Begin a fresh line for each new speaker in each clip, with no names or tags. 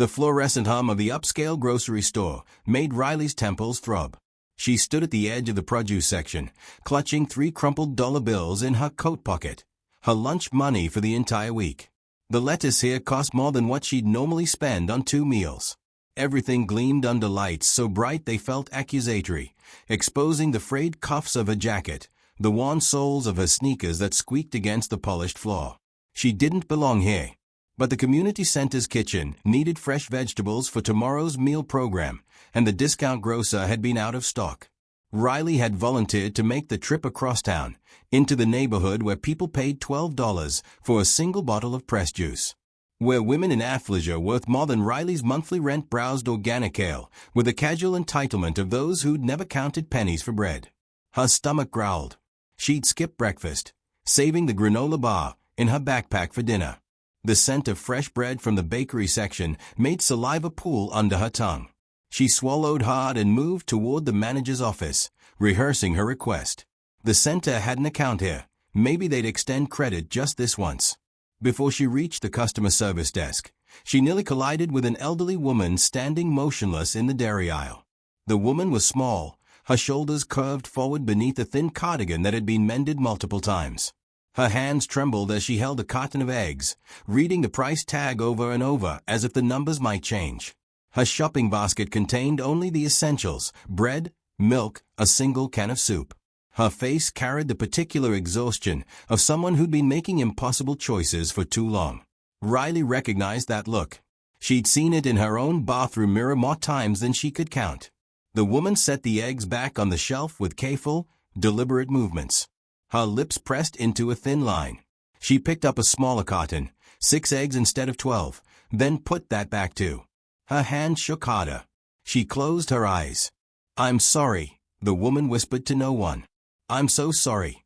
The fluorescent hum of the upscale grocery store made Riley's temples throb. She stood at the edge of the produce section, clutching 3 crumpled dollar bills in her coat pocket. Her lunch money for the entire week. The lettuce here cost more than what she'd normally spend on 2 meals. Everything gleamed under lights so bright they felt accusatory, exposing the frayed cuffs of her jacket, the worn soles of her sneakers that squeaked against the polished floor. She didn't belong here. But the community center's kitchen needed fresh vegetables for tomorrow's meal program, and the discount grocer had been out of stock. Riley had volunteered to make the trip across town, into the neighborhood where people paid $12 for a single bottle of pressed juice. Where women in athleisure worth more than Riley's monthly rent browsed organic ale with the casual entitlement of those who'd never counted pennies for bread. Her stomach growled. She'd skip breakfast, saving the granola bar in her backpack for dinner. The scent of fresh bread from the bakery section made saliva pool under her tongue. She swallowed hard and moved toward the manager's office, rehearsing her request. The center had an account here. Maybe they'd extend credit just this once. Before she reached the customer service desk, she nearly collided with an elderly woman standing motionless in the dairy aisle. The woman was small, her shoulders curved forward beneath a thin cardigan that had been mended multiple times. Her hands trembled as she held a carton of eggs, reading the price tag over and over as if the numbers might change. Her shopping basket contained only the essentials: bread, milk, a single can of soup. Her face carried the particular exhaustion of someone who'd been making impossible choices for too long. Riley recognized that look. She'd seen it in her own bathroom mirror more times than she could count. The woman set the eggs back on the shelf with careful, deliberate movements. Her lips pressed into a thin line. She picked up a smaller carton, 6 eggs instead of 12, then put that back too. Her hand shook harder. She closed her eyes. "I'm sorry," the woman whispered to no one. "I'm so sorry."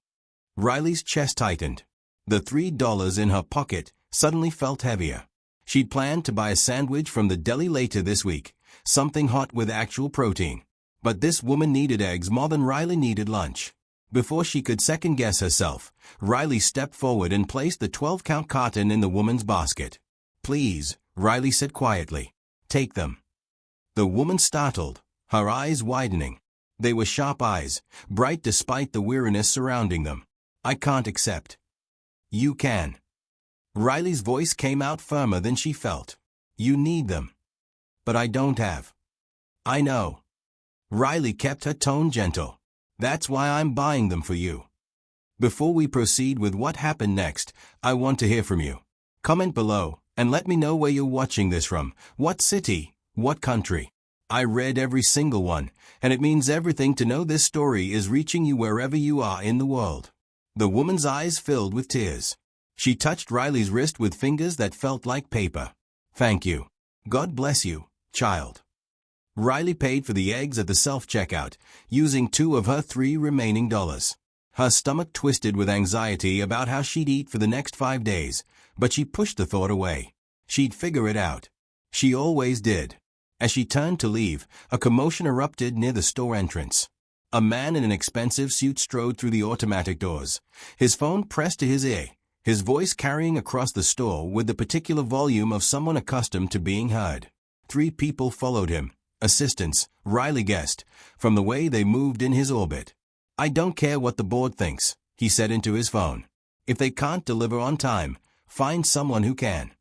Riley's chest tightened. The $3 in her pocket suddenly felt heavier. She'd planned to buy a sandwich from the deli later this week, something hot with actual protein. But this woman needed eggs more than Riley needed lunch. Before she could second-guess herself, Riley stepped forward and placed the 12-count carton in the woman's basket. "Please," Riley said quietly. "Take them." The woman startled, her eyes widening. They were sharp eyes, bright despite the weariness surrounding them. "I can't accept." "You can." Riley's voice came out firmer than she felt. "You need them." "But I don't have." "I know." Riley kept her tone gentle. "That's why I'm buying them for you." Before we proceed with what happened next, I want to hear from you. Comment below and let me know where you're watching this from, what city, what country. I read every single one, and it means everything to know this story is reaching you wherever you are in the world. The woman's eyes filled with tears. She touched Riley's wrist with fingers that felt like paper. "Thank you. God bless you, child." Riley paid for the eggs at the self-checkout, using 2 of her 3 remaining dollars. Her stomach twisted with anxiety about how she'd eat for the next 5 days, but she pushed the thought away. She'd figure it out. She always did. As she turned to leave, a commotion erupted near the store entrance. A man in an expensive suit strode through the automatic doors, his phone pressed to his ear, his voice carrying across the store with the particular volume of someone accustomed to being heard. 3 people followed him, assistants, Riley guessed, from the way they moved in his orbit. "I don't care what the board thinks," he said into his phone. "If they can't deliver on time, find someone who can."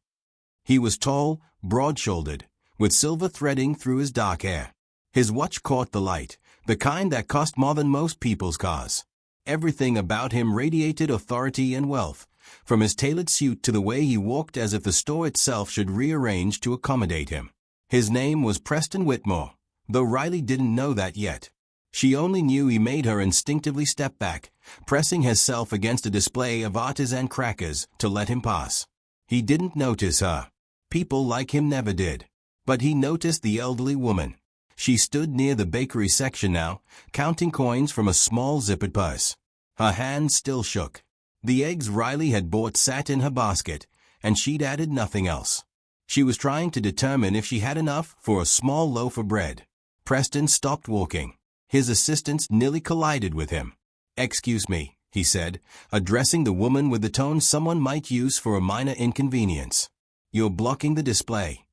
He was tall, broad-shouldered, with silver threading through his dark hair. His watch caught the light, the kind that cost more than most people's cars. Everything about him radiated authority and wealth, from his tailored suit to the way he walked as if the store itself should rearrange to accommodate him. His name was Preston Whitmore, though Riley didn't know that yet. She only knew he made her instinctively step back, pressing herself against a display of artisan crackers to let him pass. He didn't notice her. People like him never did. But he noticed the elderly woman. She stood near the bakery section now, counting coins from a small zippered purse. Her hand still shook. The eggs Riley had bought sat in her basket, and she'd added nothing else. She was trying to determine if she had enough for a small loaf of bread. Preston stopped walking. His assistants nearly collided with him. "Excuse me," he said, addressing the woman with the tone someone might use for a minor inconvenience. "You're blocking the display."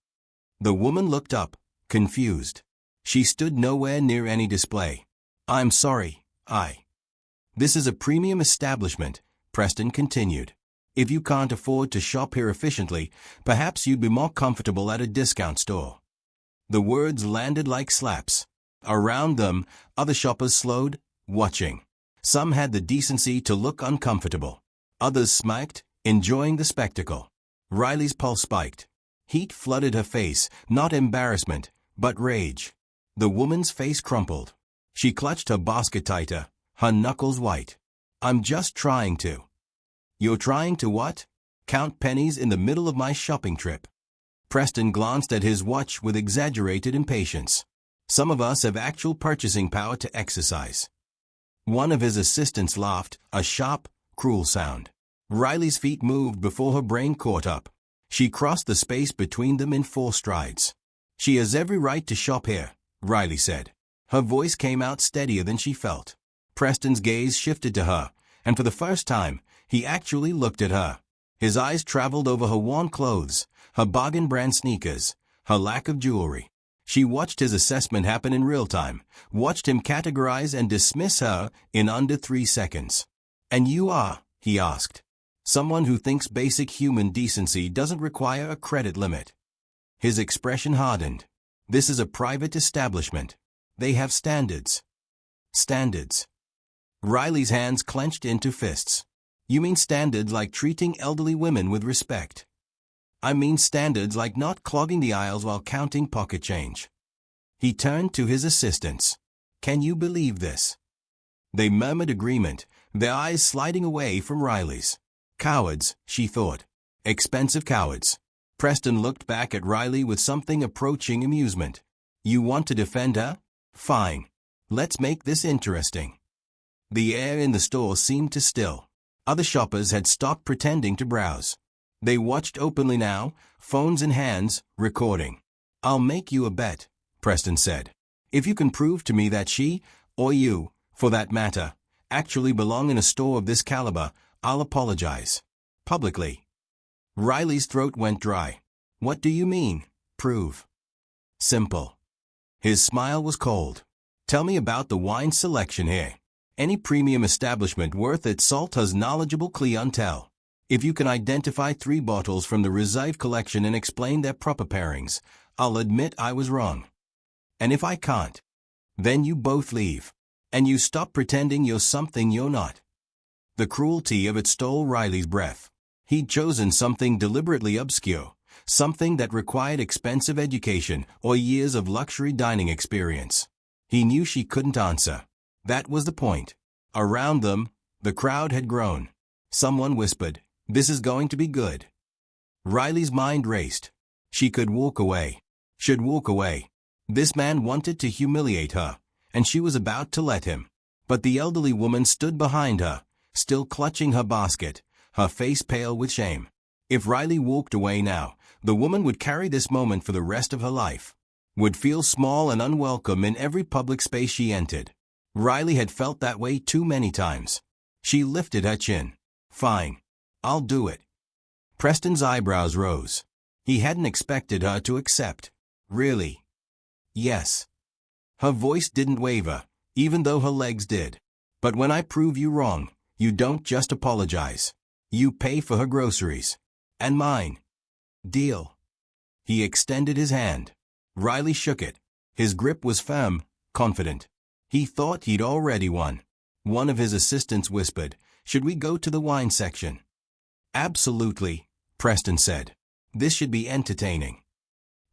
The woman looked up, confused. She stood nowhere near any display. I'm sorry, This is a premium establishment, Preston continued. If you can't afford to shop here efficiently, perhaps you'd be more comfortable at a discount store. The words landed like slaps. Around them, other shoppers slowed, watching. Some had the decency to look uncomfortable. Others smirked, enjoying the spectacle. Riley's pulse spiked. Heat flooded her face, not embarrassment, but rage. The woman's face crumpled. She clutched her basket tighter, her knuckles white. I'm just trying to. You're trying to what? Count pennies in the middle of my shopping trip. Preston glanced at his watch with exaggerated impatience. Some of us have actual purchasing power to exercise. One of his assistants laughed, a sharp, cruel sound. Riley's feet moved before her brain caught up. She crossed the space between them in 4 strides. She has every right to shop here, Riley said. Her voice came out steadier than she felt. Preston's gaze shifted to her, and for the first time, he actually looked at her. His eyes traveled over her worn clothes, her bargain brand sneakers, her lack of jewelry. She watched his assessment happen in real time, watched him categorize and dismiss her in under 3 seconds. And you are, he asked. Someone who thinks basic human decency doesn't require a credit limit. His expression hardened. This is a private establishment. They have standards. Standards. Riley's hands clenched into fists. You mean standards like treating elderly women with respect? I mean standards like not clogging the aisles while counting pocket change. He turned to his assistants. Can you believe this? They murmured agreement, their eyes sliding away from Riley's. Cowards, she thought. Expensive cowards. Preston looked back at Riley with something approaching amusement. You want to defend her? Fine. Let's make this interesting. The air in the store seemed to still. Other shoppers had stopped pretending to browse. They watched openly now, phones in hands, recording. I'll make you a bet, Preston said. If you can prove to me that she, or you, for that matter, actually belong in a store of this caliber, I'll apologize. Publicly. Riley's throat went dry. What do you mean, prove? Simple. His smile was cold. Tell me about the wine selection here. Any premium establishment worth its salt has knowledgeable clientele. If you can identify 3 bottles from the Reserve collection and explain their proper pairings, I'll admit I was wrong. And if I can't, then you both leave. And you stop pretending you're something you're not. The cruelty of it stole Riley's breath. He'd chosen something deliberately obscure, something that required expensive education or years of luxury dining experience. He knew she couldn't answer. That was the point. Around them, the crowd had grown. Someone whispered, "This is going to be good." Riley's mind raced. She could walk away. Should walk away. This man wanted to humiliate her, and she was about to let him. But the elderly woman stood behind her, still clutching her basket, her face pale with shame. If Riley walked away now, the woman would carry this moment for the rest of her life. Would feel small and unwelcome in every public space she entered. Riley had felt that way too many times. She lifted her chin. Fine. I'll do it. Preston's eyebrows rose. He hadn't expected her to accept. Really? Yes. Her voice didn't waver, even though her legs did. But when I prove you wrong, you don't just apologize. You pay for her groceries. And mine. Deal. He extended his hand. Riley shook it. His grip was firm, confident. He thought he'd already won. One of his assistants whispered, "Should we go to the wine section?" "Absolutely," Preston said. "This should be entertaining."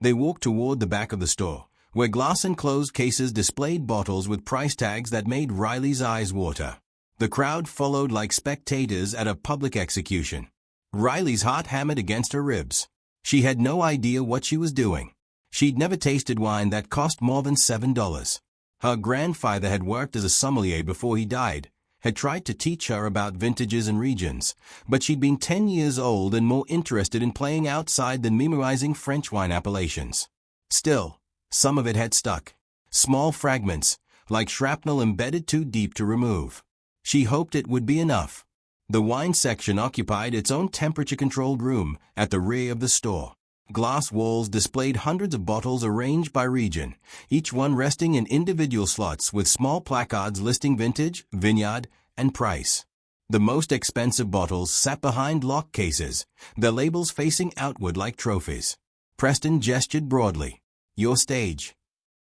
They walked toward the back of the store, where glass-enclosed cases displayed bottles with price tags that made Riley's eyes water. The crowd followed like spectators at a public execution. Riley's heart hammered against her ribs. She had no idea what she was doing. She'd never tasted wine that cost more than $7. Her grandfather had worked as a sommelier before he died, had tried to teach her about vintages and regions, but she'd been 10 years old and more interested in playing outside than memorizing French wine appellations. Still, some of it had stuck. Small fragments, like shrapnel embedded too deep to remove. She hoped it would be enough. The wine section occupied its own temperature-controlled room at the rear of the store. Glass walls displayed hundreds of bottles arranged by region, each one resting in individual slots with small placards listing vintage, vineyard, and price. The most expensive bottles sat behind locked cases, their labels facing outward like trophies. Preston gestured broadly. "Your stage."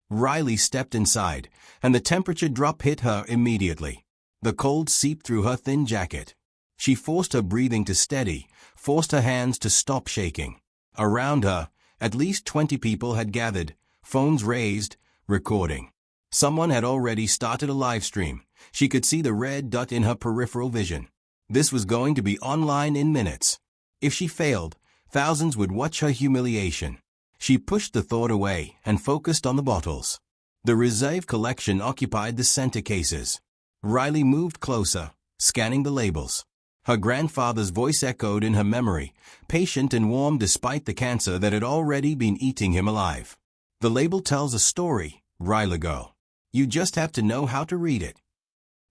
Riley stepped inside, and the temperature drop hit her immediately. The cold seeped through her thin jacket. She forced her breathing to steady, forced her hands to stop shaking. Around her, at least 20 people had gathered, phones raised, recording. Someone had already started a live stream. She could see the red dot in her peripheral vision. This was going to be online in minutes. If she failed, thousands would watch her humiliation. She pushed the thought away and focused on the bottles. The reserve collection occupied the center cases. Riley moved closer, scanning the labels. Her grandfather's voice echoed in her memory, patient and warm despite the cancer that had already been eating him alive. "The label tells a story, Riley girl. You just have to know how to read it."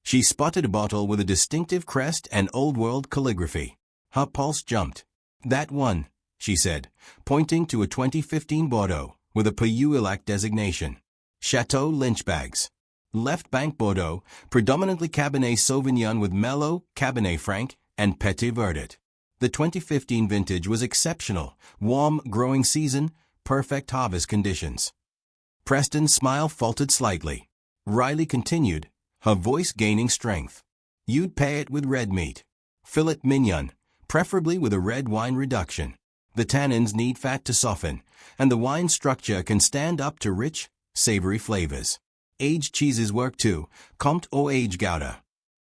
She spotted a bottle with a distinctive crest and old-world calligraphy. Her pulse jumped. "That one," she said, pointing to a 2015 Bordeaux with a Pays designation. Chateau Lynchbags. Left Bank Bordeaux, predominantly Cabernet Sauvignon with mellow, Cabernet Franc, and Petit Verdot. The 2015 vintage was exceptional, warm, growing season, perfect harvest conditions. Preston's smile faltered slightly. Riley continued, her voice gaining strength. "You'd pair it with red meat. Filet mignon, preferably with a red wine reduction. The tannins need fat to soften, and the wine structure can stand up to rich, savory flavors. Aged cheeses work too, Comte or aged Gouda."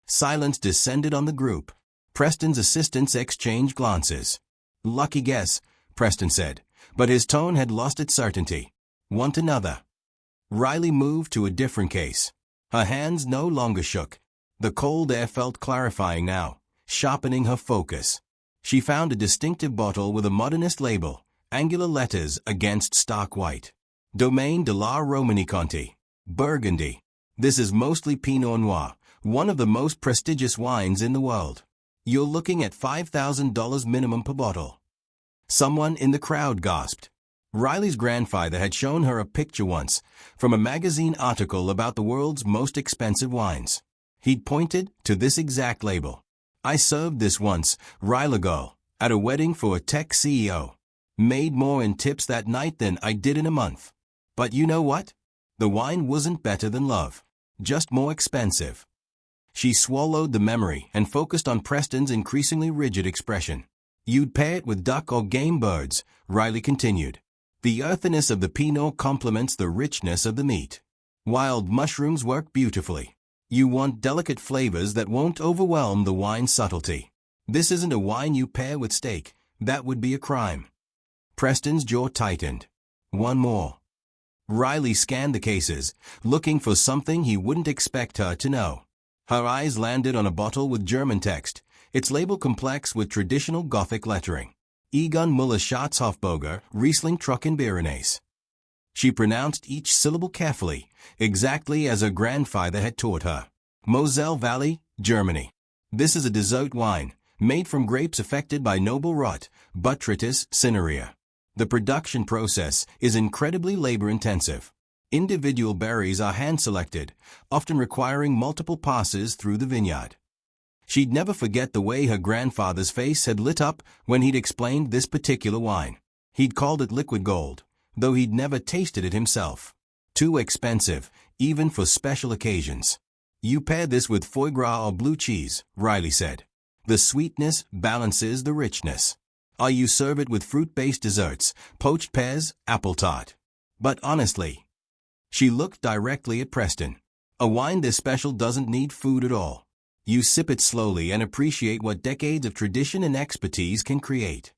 Silence descended on the group. Preston's assistants exchanged glances. "Lucky guess," Preston said, but his tone had lost its certainty. "Want another?" Riley moved to a different case. Her hands no longer shook. The cold air felt clarifying now, sharpening her focus. She found a distinctive bottle with a modernist label, angular letters against stark white. "Domaine de la Romanée-Conti, Burgundy. This is mostly Pinot Noir, one of the most prestigious wines in the world. You're looking at $5,000 minimum per bottle." Someone in the crowd gasped. Riley's grandfather had shown her a picture once, from a magazine article about the world's most expensive wines. He'd pointed to this exact label. "I served this once, Riley girl, at a wedding for a tech CEO. Made more in tips that night than I did in a month. But you know what? The wine wasn't better than love. Just more expensive." She swallowed the memory and focused on Preston's increasingly rigid expression. "You'd pair it with duck or game birds," Riley continued. "The earthiness of the Pinot complements the richness of the meat. Wild mushrooms work beautifully. You want delicate flavors that won't overwhelm the wine's subtlety. This isn't a wine you pair with steak. That would be a crime." Preston's jaw tightened. "One more." Riley scanned the cases, looking for something he wouldn't expect her to know. Her eyes landed on a bottle with German text, its label complex with traditional Gothic lettering. "Egon Müller Schatzhofburger, Riesling Trockenbeerenaise." She pronounced each syllable carefully, exactly as her grandfather had taught her. "Moselle Valley, Germany. This is a dessert wine, made from grapes affected by noble rot, Botrytis cinerea. The production process is incredibly labor-intensive. Individual berries are hand-selected, often requiring multiple passes through the vineyard." She'd never forget the way her grandfather's face had lit up when he'd explained this particular wine. He'd called it liquid gold, though he'd never tasted it himself. "Too expensive, even for special occasions. You pair this with foie gras or blue cheese," Riley said. "The sweetness balances the richness. Or you serve it with fruit-based desserts, poached pears, apple tart. But honestly," she looked directly at Preston, "a wine this special doesn't need food at all. You sip it slowly and appreciate what decades of tradition and expertise can create."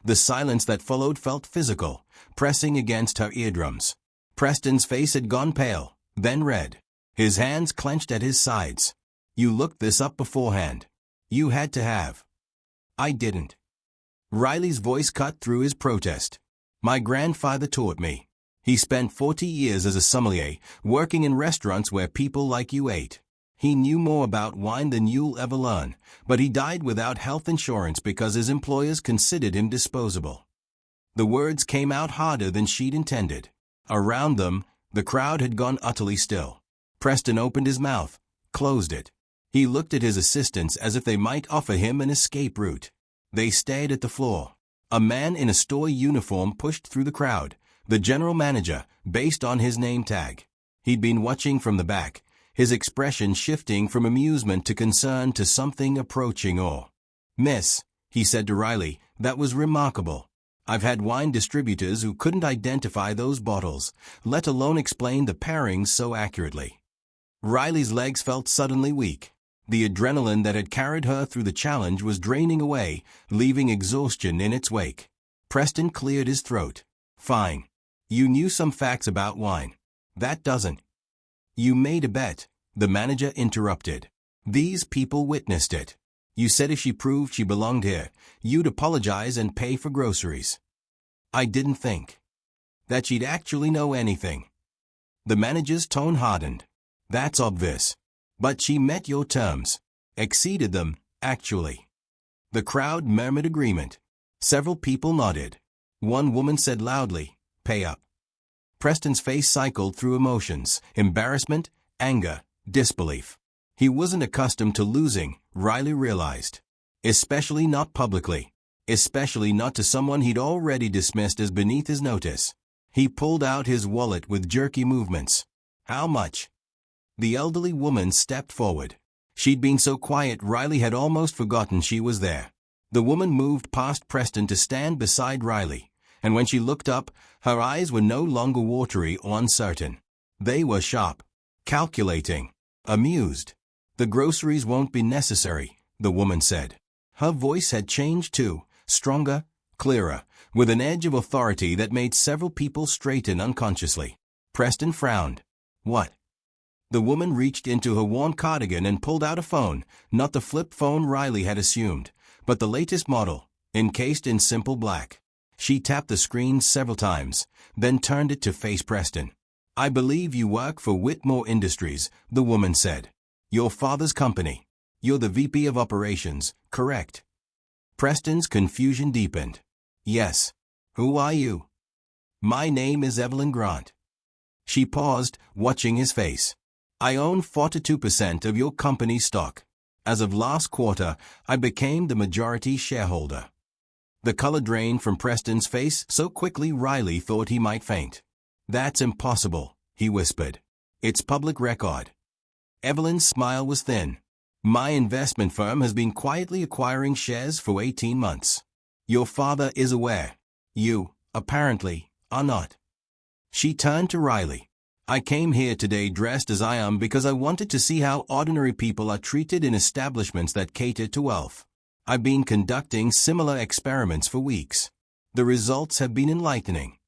The silence that followed felt physical, pressing against her eardrums. Preston's face had gone pale, then red. His hands clenched at his sides. "You looked this up beforehand. You had to have." "I didn't." Riley's voice cut through his protest. "My grandfather taught me. He spent 40 years as a sommelier, working in restaurants where people like you ate. He knew more about wine than you'll ever learn, but he died without health insurance because his employers considered him disposable." The words came out harder than she'd intended. Around them, the crowd had gone utterly still. Preston opened his mouth, closed it. He looked at his assistants as if they might offer him an escape route. They stared at the floor. A man in a store uniform pushed through the crowd, the general manager, based on his name tag. He'd been watching from the back, his expression shifting from amusement to concern to something approaching awe. "Miss," he said to Riley, "that was remarkable. I've had wine distributors who couldn't identify those bottles, let alone explain the pairings so accurately." Riley's legs felt suddenly weak. The adrenaline that had carried her through the challenge was draining away, leaving exhaustion in its wake. Preston cleared his throat. "Fine. You knew some facts about wine. That doesn't." "You made a bet," the manager interrupted. "These people witnessed it. You said if she proved she belonged here, you'd apologize and pay for groceries." "I didn't think that she'd actually know anything." The manager's tone hardened. "That's obvious. But she met your terms. Exceeded them, actually." The crowd murmured agreement. Several people nodded. One woman said loudly, "Pay up." Preston's face cycled through emotions: embarrassment, anger, disbelief. He wasn't accustomed to losing, Riley realized. Especially not publicly. Especially not to someone he'd already dismissed as beneath his notice. He pulled out his wallet with jerky movements. "How much?" The elderly woman stepped forward. She'd been so quiet Riley had almost forgotten she was there. The woman moved past Preston to stand beside Riley, and when she looked up, her eyes were no longer watery or uncertain. They were sharp, calculating, amused. "The groceries won't be necessary," the woman said. Her voice had changed too, stronger, clearer, with an edge of authority that made several people straighten unconsciously. Preston frowned. "What?" The woman reached into her worn cardigan and pulled out a phone, not the flip phone Riley had assumed, but the latest model, encased in simple black. She tapped the screen several times, then turned it to face Preston. "I believe you work for Whitmore Industries," the woman said. "Your father's company. You're the VP of Operations, correct?" Preston's confusion deepened. "Yes. Who are you?" "My name is Evelyn Grant." She paused, watching his face. "I own 42% of your company's stock. As of last quarter, I became the majority shareholder." The color drained from Preston's face so quickly Riley thought he might faint. "That's impossible," he whispered. "It's public record." Evelyn's smile was thin. "My investment firm has been quietly acquiring shares for 18 months. Your father is aware. You, apparently, are not." She turned to Riley. "I came here today dressed as I am because I wanted to see how ordinary people are treated in establishments that cater to wealth. I've been conducting similar experiments for weeks. The results have been enlightening."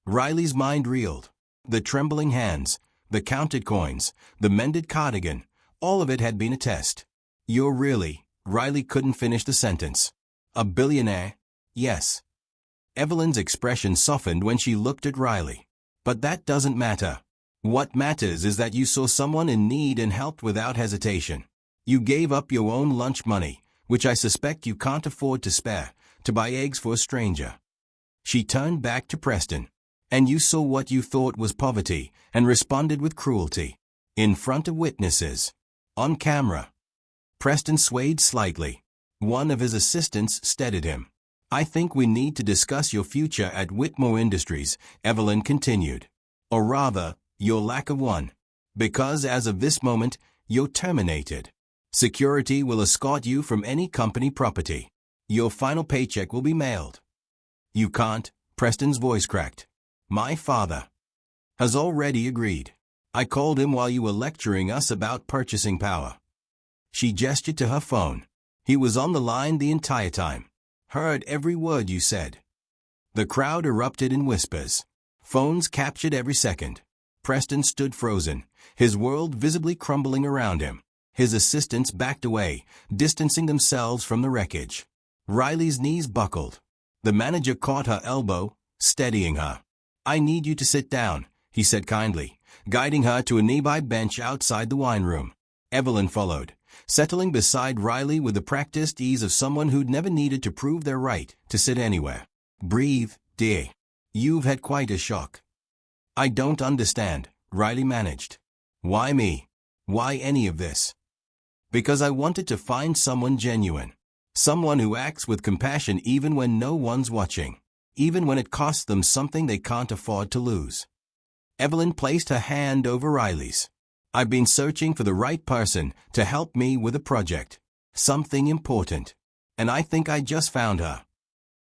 Riley's mind reeled. The trembling hands, the counted coins, the mended cardigan, all of it had been a test. "You're really," Riley couldn't finish the sentence. "A billionaire?" "Yes." Evelyn's expression softened when she looked at Riley. "But that doesn't matter. What matters is that you saw someone in need and helped without hesitation. You gave up your own lunch money, which I suspect you can't afford to spare, to buy eggs for a stranger." She turned back to Preston. "And you saw what you thought was poverty and responded with cruelty. In front of witnesses. On camera." Preston swayed slightly. One of his assistants steadied him. "I think we need to discuss your future at Whitmore Industries," Evelyn continued. "Or rather, your lack of one. Because as of this moment, you're terminated. Security will escort you from any company property. Your final paycheck will be mailed." "You can't," Preston's voice cracked. "My father has already agreed. I called him while you were lecturing us about purchasing power." She gestured to her phone. "He was on the line the entire time. Heard every word you said." The crowd erupted in whispers. Phones captured every second. Preston stood frozen, his world visibly crumbling around him. His assistants backed away, distancing themselves from the wreckage. Riley's knees buckled. The manager caught her elbow, steadying her. "I need you to sit down," he said kindly, guiding her to a nearby bench outside the wine room. Evelyn followed, settling beside Riley with the practiced ease of someone who'd never needed to prove their right to sit anywhere. "Breathe," Dear, you've had quite a shock. I don't understand, Riley managed. Why me? Why any of this? Because I wanted to find someone genuine. Someone who acts with compassion even when no one's watching. Even when it costs them something they can't afford to lose. Evelyn placed her hand over Riley's. I've been searching for the right person to help me with a project. Something important. And I think I just found her.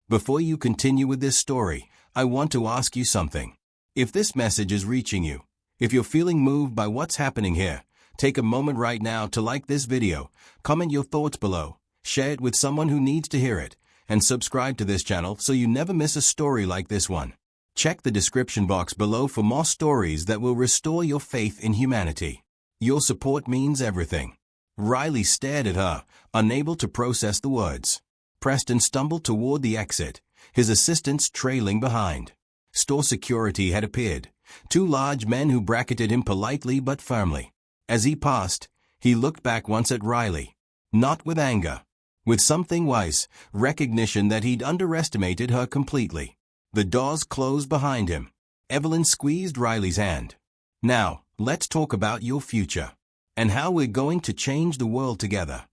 Before you continue with this story, I want to ask you something. If this message is reaching you, if you're feeling moved by what's happening here, take a moment right now to like this video, comment your thoughts below, share it with someone who needs to hear it, and subscribe to this channel so you never miss a story like this one. Check the description box below for more stories that will restore your faith in humanity. Your support means everything. Riley stared at her, unable to process the words. Preston stumbled toward the exit, his assistants trailing behind. Store security had appeared, two large men who bracketed him politely but firmly. As he passed, he looked back once at Riley, not with anger, with something wise, recognition that he'd underestimated her completely. The doors closed behind him. Evelyn squeezed Riley's hand. Now, let's talk about your future, and how we're going to change the world together.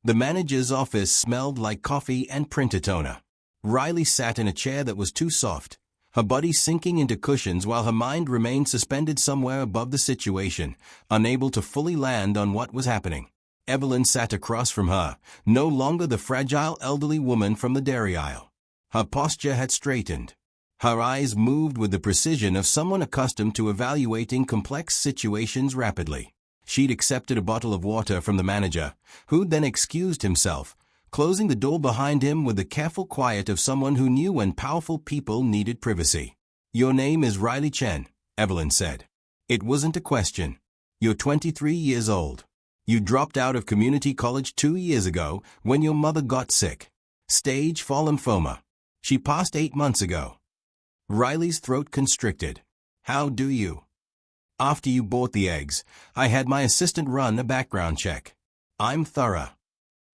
The manager's office smelled like coffee and printer toner. Riley sat in a chair that was too soft, her body sinking into cushions while her mind remained suspended somewhere above the situation, unable to fully land on what was happening. Evelyn sat across from her, no longer the fragile elderly woman from the dairy aisle. Her posture had straightened. Her eyes moved with the precision of someone accustomed to evaluating complex situations rapidly. She'd accepted a bottle of water from the manager, who'd then excused himself, closing the door behind him with the careful quiet of someone who knew when powerful people needed privacy. Your name is Riley Chen, Evelyn said. It wasn't a question. You're 23 years old. You dropped out of community college 2 years ago when your mother got sick. Stage 4 lymphoma. She passed 8 months ago. Riley's throat constricted. How do you? After you bought the eggs, I had my assistant run a background check. I'm thorough.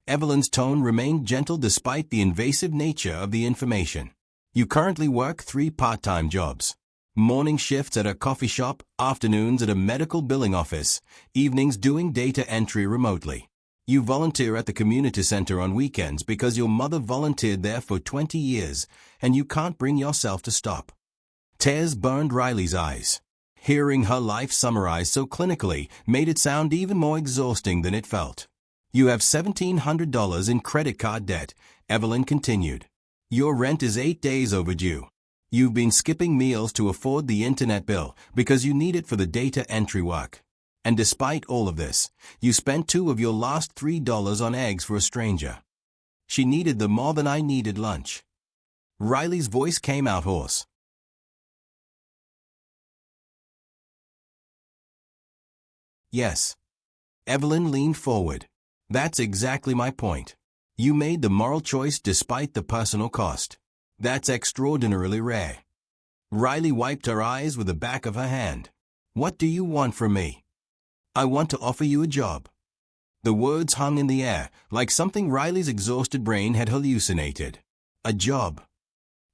Evelyn's tone remained gentle despite the invasive nature of the information. You currently work 3 part-time jobs. Morning shifts at a coffee shop, afternoons at a medical billing office, evenings doing data entry remotely. You volunteer at the community center on weekends because your mother volunteered there for 20 years, and you can't bring yourself to stop. Tears burned Riley's eyes. Hearing her life summarized so clinically made it sound even more exhausting than it felt. You have $1,700 in credit card debt, Evelyn continued. Your rent is 8 days overdue. You've been skipping meals to afford the internet bill because you need it for the data entry work. And despite all of this, you spent 2 of your last $3 on eggs for a stranger. She needed them more than I needed lunch. Riley's voice came out hoarse. Yes. Evelyn leaned forward. That's exactly my point. You made the moral choice despite the personal cost. That's extraordinarily rare. Riley wiped her eyes with the back of her hand. What do you want from me? I want to offer you a job. The words hung in the air, like something Riley's exhausted brain had hallucinated. A job.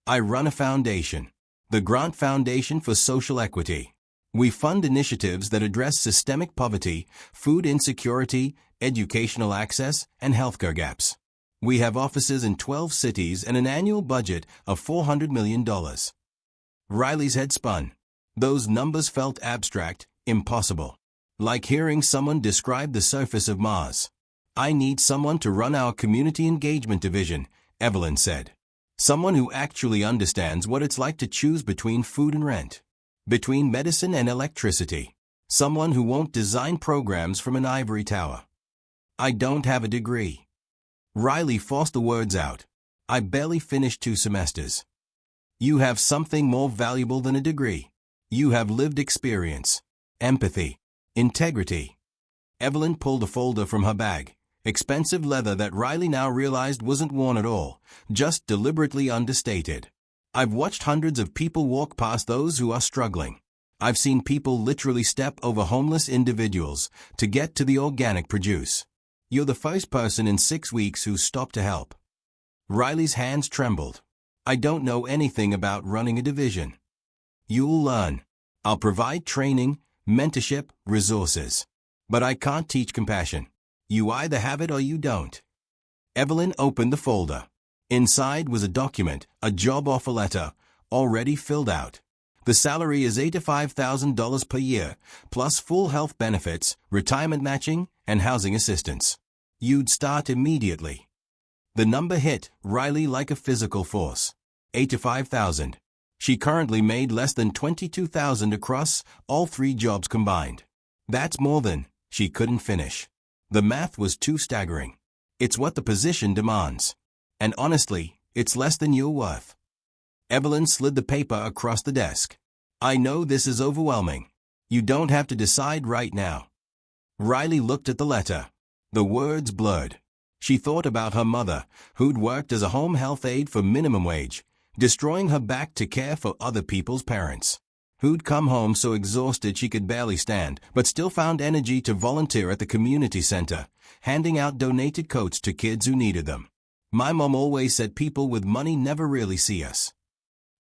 I run a foundation. The Grant Foundation for Social Equity. We fund initiatives that address systemic poverty, food insecurity, educational access, and healthcare gaps. We have offices in 12 cities and an annual budget of $400 million. Riley's head spun. Those numbers felt abstract, impossible. Like hearing someone describe the surface of Mars. I need someone to run our community engagement division, Evelyn said. Someone who actually understands what it's like to choose between food and rent. Between medicine and electricity. Someone who won't design programs from an ivory tower. I don't have a degree. Riley forced the words out. I barely finished 2 semesters. You have something more valuable than a degree. You have lived experience, empathy, integrity. Evelyn pulled a folder from her bag, expensive leather that Riley now realized wasn't worn at all, just deliberately understated. I've watched hundreds of people walk past those who are struggling. I've seen people literally step over homeless individuals to get to the organic produce. You're the first person in 6 weeks who stopped to help. Riley's hands trembled. I don't know anything about running a division. You'll learn. I'll provide training, mentorship, resources. But I can't teach compassion. You either have it or you don't. Evelyn opened the folder. Inside was a document, a job offer letter, already filled out. The salary is $85,000 per year, plus full health benefits, retirement matching, and housing assistance. You'd start immediately. The number hit Riley like a physical force. 85,000. She currently made less than 22,000 across all 3 jobs combined. That's more than she couldn't finish. The math was too staggering. It's what the position demands. And honestly, it's less than you're worth. Evelyn slid the paper across the desk. I know this is overwhelming. You don't have to decide right now. Riley looked at the letter. The words blurred. She thought about her mother, who'd worked as a home health aide for minimum wage, destroying her back to care for other people's parents. Who'd come home so exhausted she could barely stand, but still found energy to volunteer at the community center, handing out donated coats to kids who needed them. My mom always said people with money never really see us.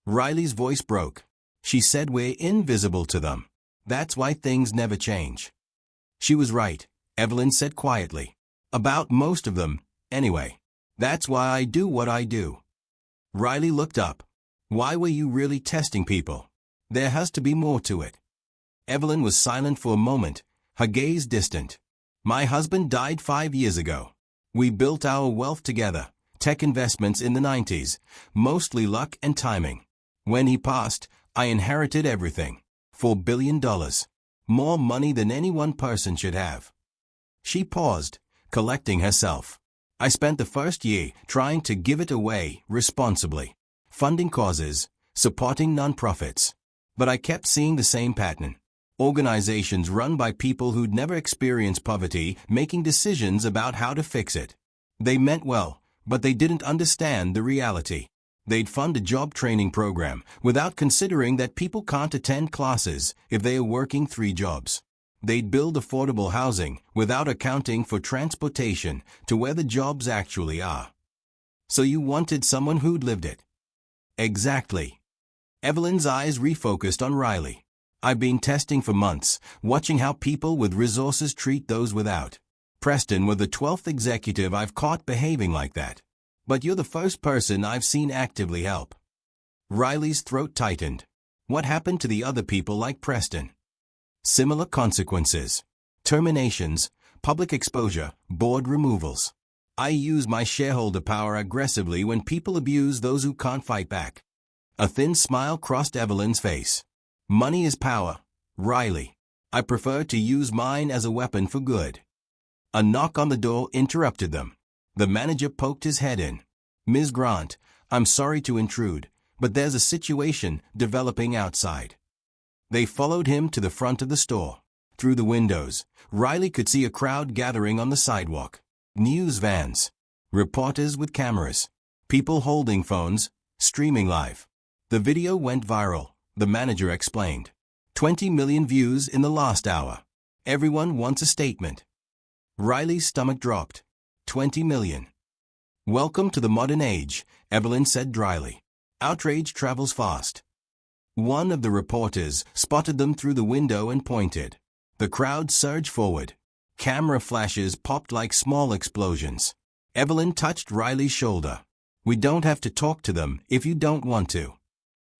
Riley's voice broke. She said we're invisible to them. That's why things never change. She was right, Evelyn said quietly. About most of them, anyway. That's why I do what I do. Riley looked up. Why were you really testing people? There has to be more to it. Evelyn was silent for a moment, her gaze distant. My husband died 5 years ago. We built our wealth together, tech investments in the 90s, mostly luck and timing. When he passed, I inherited everything. $4 billion. More money than any one person should have. She paused, collecting herself. I spent the first year trying to give it away responsibly, funding causes, supporting nonprofits. But I kept seeing the same pattern. Organizations run by people who'd never experienced poverty making decisions about how to fix it. They meant well, but they didn't understand the reality. They'd fund a job training program without considering that people can't attend classes if they are working 3 jobs. They'd build affordable housing without accounting for transportation to where the jobs actually are. So you wanted someone who'd lived it. Exactly. Evelyn's eyes refocused on Riley. I've been testing for months, watching how people with resources treat those without. Preston was the 12th executive I've caught behaving like that. But you're the first person I've seen actively help. Riley's throat tightened. What happened to the other people like Preston? Similar consequences. Terminations, public exposure, board removals. I use my shareholder power aggressively when people abuse those who can't fight back. A thin smile crossed Evelyn's face. Money is power, Riley. I prefer to use mine as a weapon for good. A knock on the door interrupted them. The manager poked his head in. Ms. Grant, I'm sorry to intrude, but there's a situation developing outside. They followed him to the front of the store. Through the windows, Riley could see a crowd gathering on the sidewalk. News vans. Reporters with cameras. People holding phones, streaming live. The video went viral, the manager explained. 20 million views in the last hour. Everyone wants a statement. Riley's stomach dropped. 20 million. Welcome to the modern age, Evelyn said dryly. Outrage travels fast. One of the reporters spotted them through the window and pointed. The crowd surged forward. Camera flashes popped like small explosions. Evelyn touched Riley's shoulder. We don't have to talk to them if you don't want to.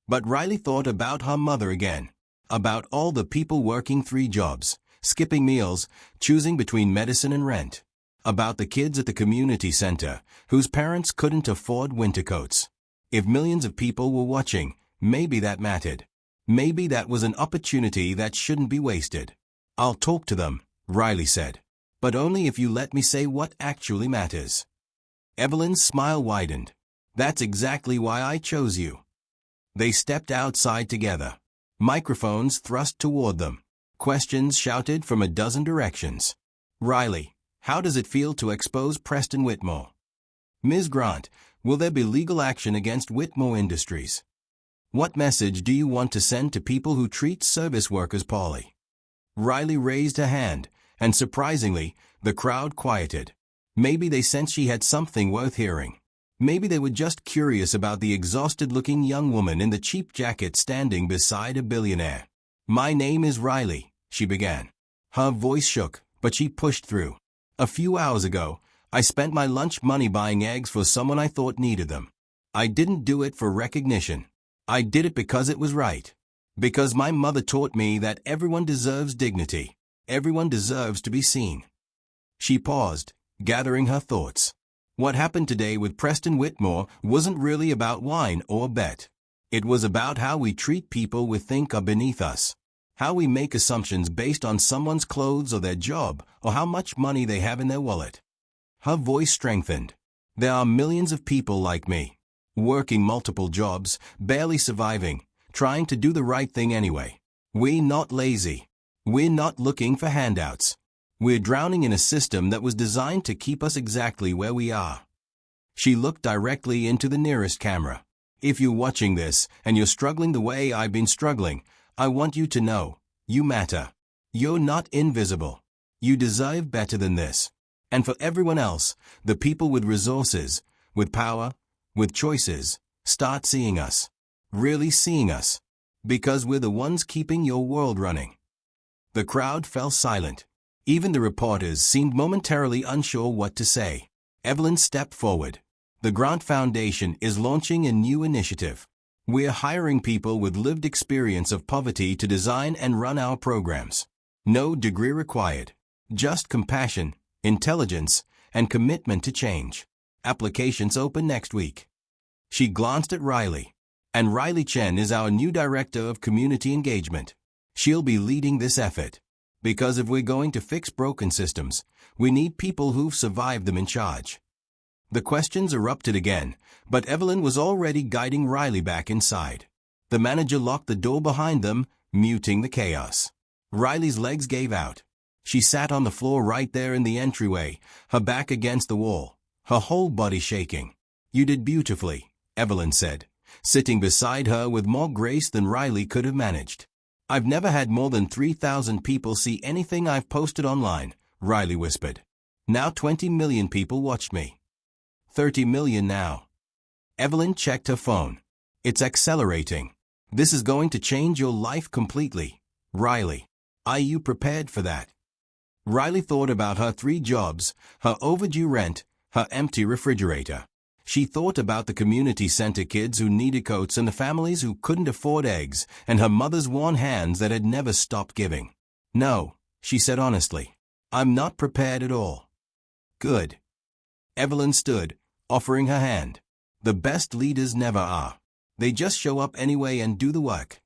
But Riley thought about her mother again. About all the people working 3 jobs, skipping meals, choosing between medicine and rent. About the kids at the community center, whose parents couldn't afford winter coats. If millions of people were watching, maybe that mattered. Maybe that was an opportunity that shouldn't be wasted. I'll talk to them, Riley said. But only if you let me say what actually matters. Evelyn's smile widened. That's exactly why I chose you. They stepped outside together. Microphones thrust toward them. Questions shouted from a dozen directions. Riley, how does it feel to expose Preston Whitmore? Ms. Grant, will there be legal action against Whitmore Industries? What message do you want to send to people who treat service workers poorly? Riley raised her hand, and surprisingly, the crowd quieted. Maybe they sensed she had something worth hearing. Maybe they were just curious about the exhausted-looking young woman in the cheap jacket standing beside a billionaire. "My name is Riley," she began. Her voice shook, but she pushed through. "A few hours ago, I spent my lunch money buying eggs for someone I thought needed them. I didn't do it for recognition. I did it because it was right. Because my mother taught me that everyone deserves dignity. Everyone deserves to be seen." She paused, gathering her thoughts. What happened today with Preston Whitmore wasn't really about wine or bet. It was about how we treat people we think are beneath us. How we make assumptions based on someone's clothes or their job or how much money they have in their wallet. Her voice strengthened. "There are millions of people like me, working multiple jobs, barely surviving, trying to do the right thing anyway. We're not lazy. We're not looking for handouts. We're drowning in a system that was designed to keep us exactly where we are." She looked directly into the nearest camera. "If you're watching this and you're struggling the way I've been struggling, I want you to know, you matter. You're not invisible. You deserve better than this. And for everyone else, the people with resources, with power, with choices, start seeing us. Really seeing us. Because we're the ones keeping your world running." The crowd fell silent. Even the reporters seemed momentarily unsure what to say. Evelyn stepped forward. "The Grant Foundation is launching a new initiative. We're hiring people with lived experience of poverty to design and run our programs. No degree required. Just compassion, intelligence, and commitment to change. Applications open next week." She glanced at Riley. "And Riley Chen is our new Director of Community Engagement. She'll be leading this effort. Because if we're going to fix broken systems, we need people who've survived them in charge." The questions erupted again, but Evelyn was already guiding Riley back inside. The manager locked the door behind them, muting the chaos. Riley's legs gave out. She sat on the floor right there in the entryway, her back against the wall, her whole body shaking. "You did beautifully," Evelyn said, sitting beside her with more grace than Riley could have managed. "I've never had more than 3,000 people see anything I've posted online," Riley whispered. "Now 20 million people watched me. 30 million now." Evelyn checked her phone. "It's accelerating. This is going to change your life completely. Riley, are you prepared for that?" Riley thought about her 3 jobs, her overdue rent, her empty refrigerator. She thought about the community center kids who needed coats and the families who couldn't afford eggs and her mother's worn hands that had never stopped giving. "No," she said honestly. "I'm not prepared at all." "Good." Evelyn stood, offering her hand. "The best leaders never are. They just show up anyway and do the work."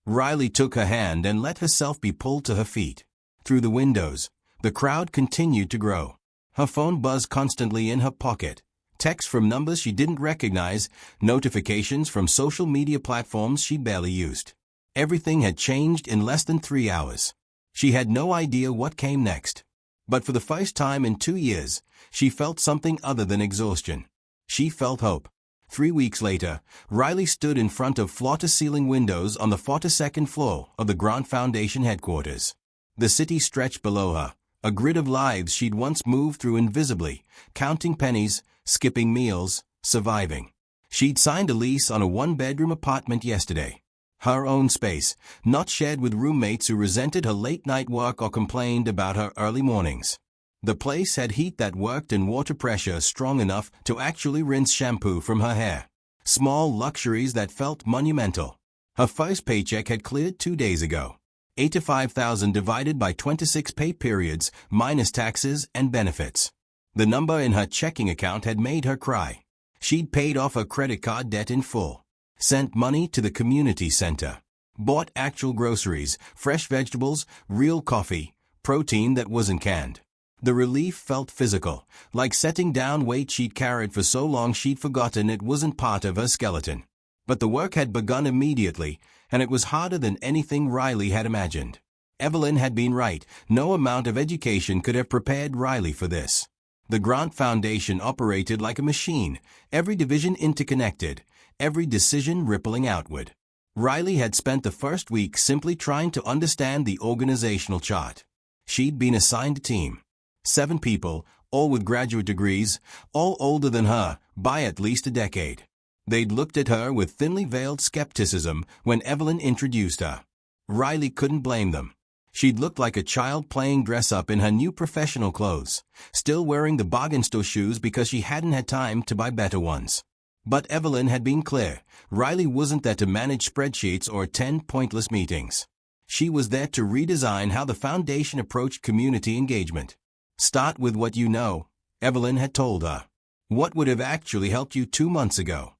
Riley took her hand and let herself be pulled to her feet. Through the windows, the crowd continued to grow. Her phone buzzed constantly in her pocket. Texts from numbers she didn't recognize, notifications from social media platforms she barely used. Everything had changed in less than 3 hours. She had no idea what came next. But for the first time in 2 years, she felt something other than exhaustion. She felt hope. 3 weeks later, Riley stood in front of floor-to-ceiling windows on the 42nd floor of the Grant Foundation headquarters. The city stretched below her, a grid of lives she'd once moved through invisibly, counting pennies, skipping meals, surviving. She'd signed a lease on a 1-bedroom apartment yesterday. Her own space, not shared with roommates who resented her late-night work or complained about her early mornings. The place had heat that worked and water pressure strong enough to actually rinse shampoo from her hair. Small luxuries that felt monumental. Her first paycheck had cleared 2 days ago. $85,000 divided by 26 pay periods, minus taxes and benefits. The number in her checking account had made her cry. She'd paid off her credit card debt in full, sent money to the community center, bought actual groceries, fresh vegetables, real coffee, protein that wasn't canned. The relief felt physical, like setting down weight she'd carried for so long she'd forgotten it wasn't part of her skeleton. But the work had begun immediately, and it was harder than anything Riley had imagined. Evelyn had been right. No amount of education could have prepared Riley for this. The Grant Foundation operated like a machine, every division interconnected, every decision rippling outward. Riley had spent the first week simply trying to understand the organizational chart. She'd been assigned a team. 7 people, all with graduate degrees, all older than her by at least a decade. They'd looked at her with thinly veiled skepticism when Evelyn introduced her. Riley couldn't blame them. She'd looked like a child playing dress-up in her new professional clothes, still wearing the bargain store shoes because she hadn't had time to buy better ones. But Evelyn had been clear. Riley wasn't there to manage spreadsheets or attend pointless meetings. She was there to redesign how the foundation approached community engagement. Start with what you know, Evelyn had told her. What would have actually helped you 2 months ago?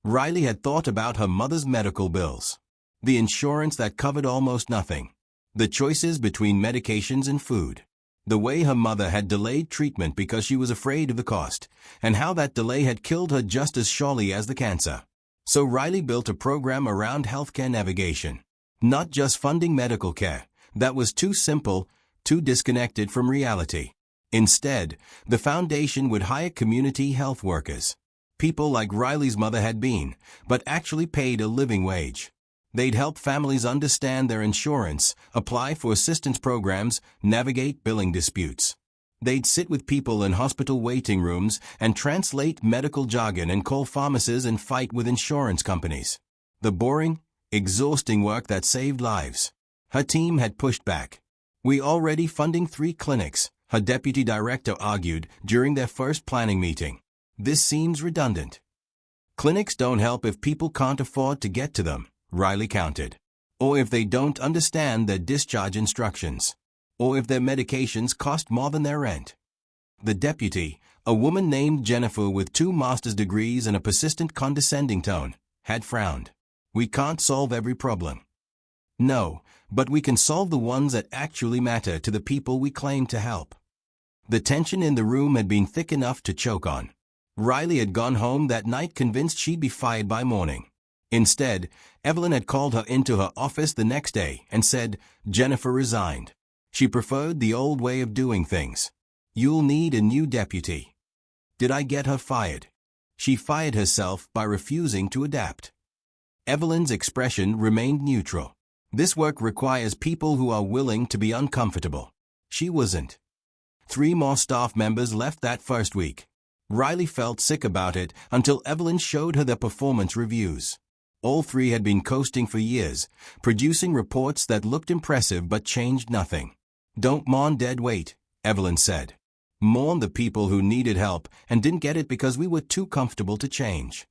Riley had thought about her mother's medical bills, the insurance that covered almost nothing, the choices between medications and food, the way her mother had delayed treatment because she was afraid of the cost, and how that delay had killed her just as surely as the cancer. So Riley built a program around healthcare navigation, not just funding medical care. That was too simple, too disconnected from reality. Instead, the foundation would hire community health workers, people like Riley's mother had been, but actually paid a living wage. They'd help families understand their insurance, apply for assistance programs, navigate billing disputes. They'd sit with people in hospital waiting rooms and translate medical jargon and call pharmacists and fight with insurance companies. The boring, exhausting work that saved lives. Her team had pushed back. "We're already funding 3 clinics," her deputy director argued during their first planning meeting. "This seems redundant." "Clinics don't help if people can't afford to get to them," Riley countered. "Or if they don't understand their discharge instructions. Or if their medications cost more than their rent." The deputy, a woman named Jennifer with 2 master's degrees and a persistent condescending tone, had frowned. "We can't solve every problem." "No, but we can solve the ones that actually matter to the people we claim to help." The tension in the room had been thick enough to choke on. Riley had gone home that night convinced she'd be fired by morning. Instead, Evelyn had called her into her office the next day and said Jennifer resigned. She preferred the old way of doing things. "You'll need a new deputy." Did I get her fired? She fired herself by refusing to adapt. Evelyn's expression remained neutral. This work requires people who are willing to be uncomfortable. She wasn't. 3 more staff members left that first week. Riley felt sick about it until Evelyn showed her their performance reviews. All 3 had been coasting for years, producing reports that looked impressive but changed nothing. "Don't mourn dead weight," Evelyn said. "Mourn the people who needed help and didn't get it because we were too comfortable to change."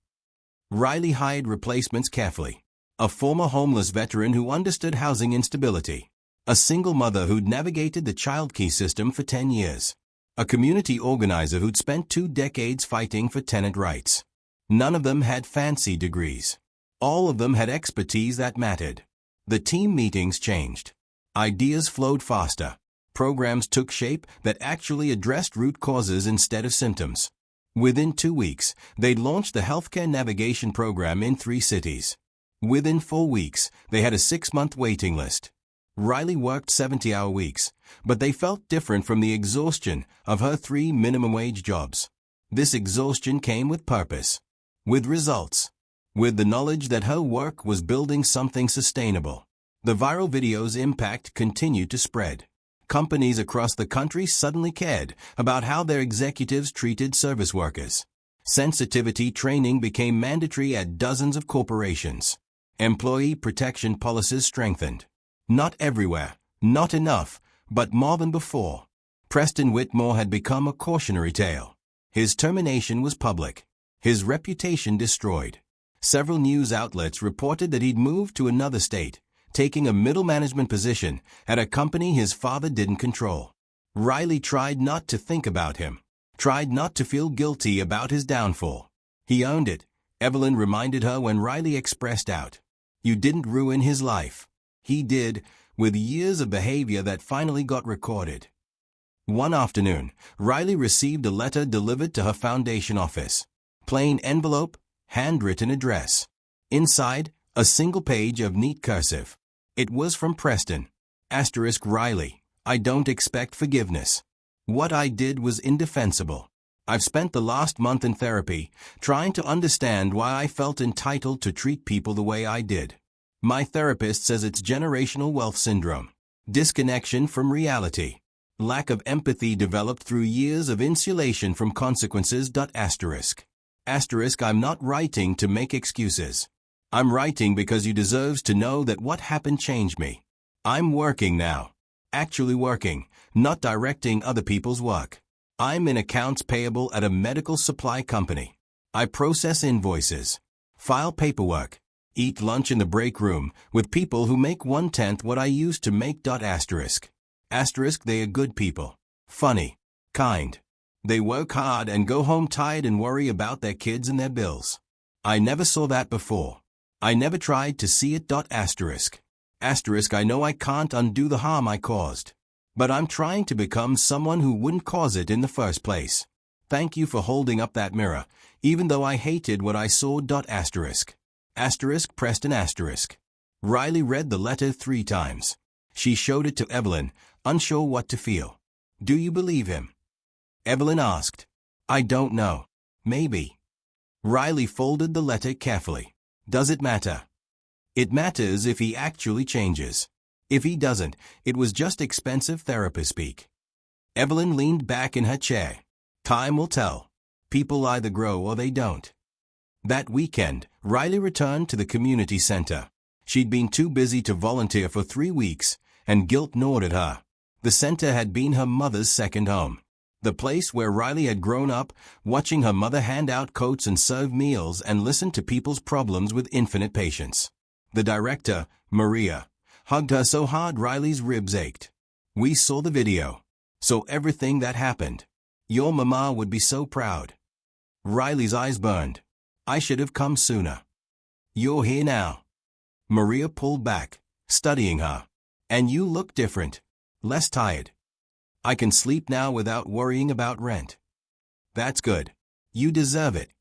Riley hired replacements carefully. A former homeless veteran who understood housing instability. A single mother who'd navigated the child key system for 10 years. A community organizer who'd spent 2 decades fighting for tenant rights. None of them had fancy degrees. All of them had expertise that mattered. The team meetings changed. Ideas flowed faster. Programs took shape that actually addressed root causes instead of symptoms. Within 2 weeks, they'd launched the healthcare navigation program in 3 cities. Within 4 weeks, they had a 6-month waiting list. Riley worked 70-hour weeks, but they felt different from the exhaustion of her 3 minimum wage jobs. This exhaustion came with purpose, with results, with the knowledge that her work was building something sustainable. The viral video's impact continued to spread. Companies across the country suddenly cared about how their executives treated service workers. Sensitivity training became mandatory at dozens of corporations. Employee protection policies strengthened. Not everywhere, not enough, but more than before. Preston Whitmore had become a cautionary tale. His termination was public. His reputation destroyed. Several news outlets reported that he'd moved to another state, taking a middle management position at a company his father didn't control. Riley tried not to think about him, tried not to feel guilty about his downfall. He owned it, Evelyn reminded her when Riley expressed out. "You didn't ruin his life." He did, with years of behavior that finally got recorded. One afternoon, Riley received a letter delivered to her foundation office. Plain envelope, handwritten address. Inside, a single page of neat cursive. It was from Preston. *Riley, I don't expect forgiveness. What I did was indefensible. I've spent the last month in therapy, trying to understand why I felt entitled to treat people the way I did. My therapist says it's generational wealth syndrome. Disconnection from reality. Lack of empathy developed through years of insulation from consequences. Asterisk, I'm not writing to make excuses. I'm writing because you deserves to know that what happened changed me. I'm working now. Actually working, not directing other people's work. I'm in accounts payable at a medical supply company. I process invoices, file paperwork, eat lunch in the break room with people who make 1/10 what I used to make. Asterisk, they are good people. Funny. Kind. They work hard and go home tired and worry about their kids and their bills. I never saw that before. I never tried to see it. Asterisk, I know I can't undo the harm I caused. But I'm trying to become someone who wouldn't cause it in the first place. Thank you for holding up that mirror, even though I hated what I saw. Asterisk pressed an asterisk. Riley read the letter 3 times. She showed it to Evelyn, unsure what to feel. Do you believe him? Evelyn asked. I don't know. Maybe. Riley folded the letter carefully. Does it matter? It matters if he actually changes. If he doesn't, it was just expensive therapist speak. Evelyn leaned back in her chair. Time will tell. People either grow or they don't. That weekend, Riley returned to the community center. She'd been too busy to volunteer for 3 weeks, and guilt gnawed at her. The center had been her mother's second home. The place where Riley had grown up, watching her mother hand out coats and serve meals and listen to people's problems with infinite patience. The director, Maria, hugged her so hard Riley's ribs ached. We saw the video. Saw everything that happened. Your mama would be so proud. Riley's eyes burned. I should have come sooner. You're here now. Maria pulled back, studying her. And you look different. Less tired. I can sleep now without worrying about rent. That's good. You deserve it.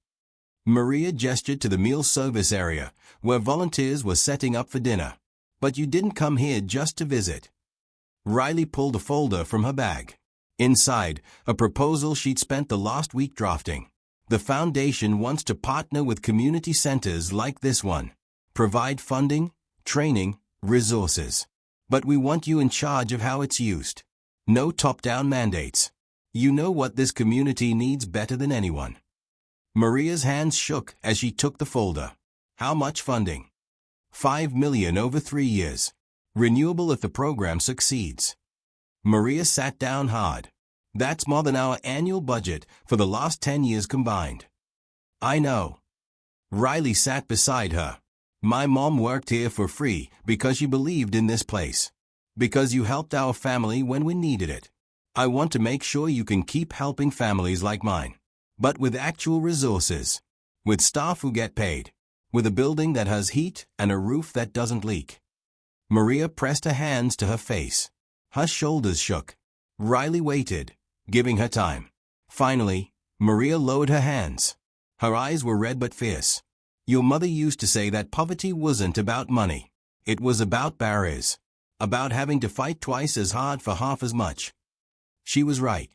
Maria gestured to the meal service area, where volunteers were setting up for dinner. But you didn't come here just to visit. Riley pulled a folder from her bag. Inside, a proposal she'd spent the last week drafting. The foundation wants to partner with community centers like this one. Provide funding, training, resources. But we want you in charge of how it's used. No top-down mandates. You know what this community needs better than anyone. Maria's hands shook as she took the folder. How much funding? $5 million over 3 years. Renewable if the program succeeds. Maria sat down hard. That's more than our annual budget for the last 10 years combined. I know. Riley sat beside her. My mom worked here for free because she believed in this place. Because you helped our family when we needed it. I want to make sure you can keep helping families like mine. But with actual resources. With staff who get paid. With a building that has heat and a roof that doesn't leak. Maria pressed her hands to her face. Her shoulders shook. Riley waited, giving her time. Finally, Maria lowered her hands. Her eyes were red but fierce. Your mother used to say that poverty wasn't about money. It was about barriers. About having to fight twice as hard for half as much. She was right.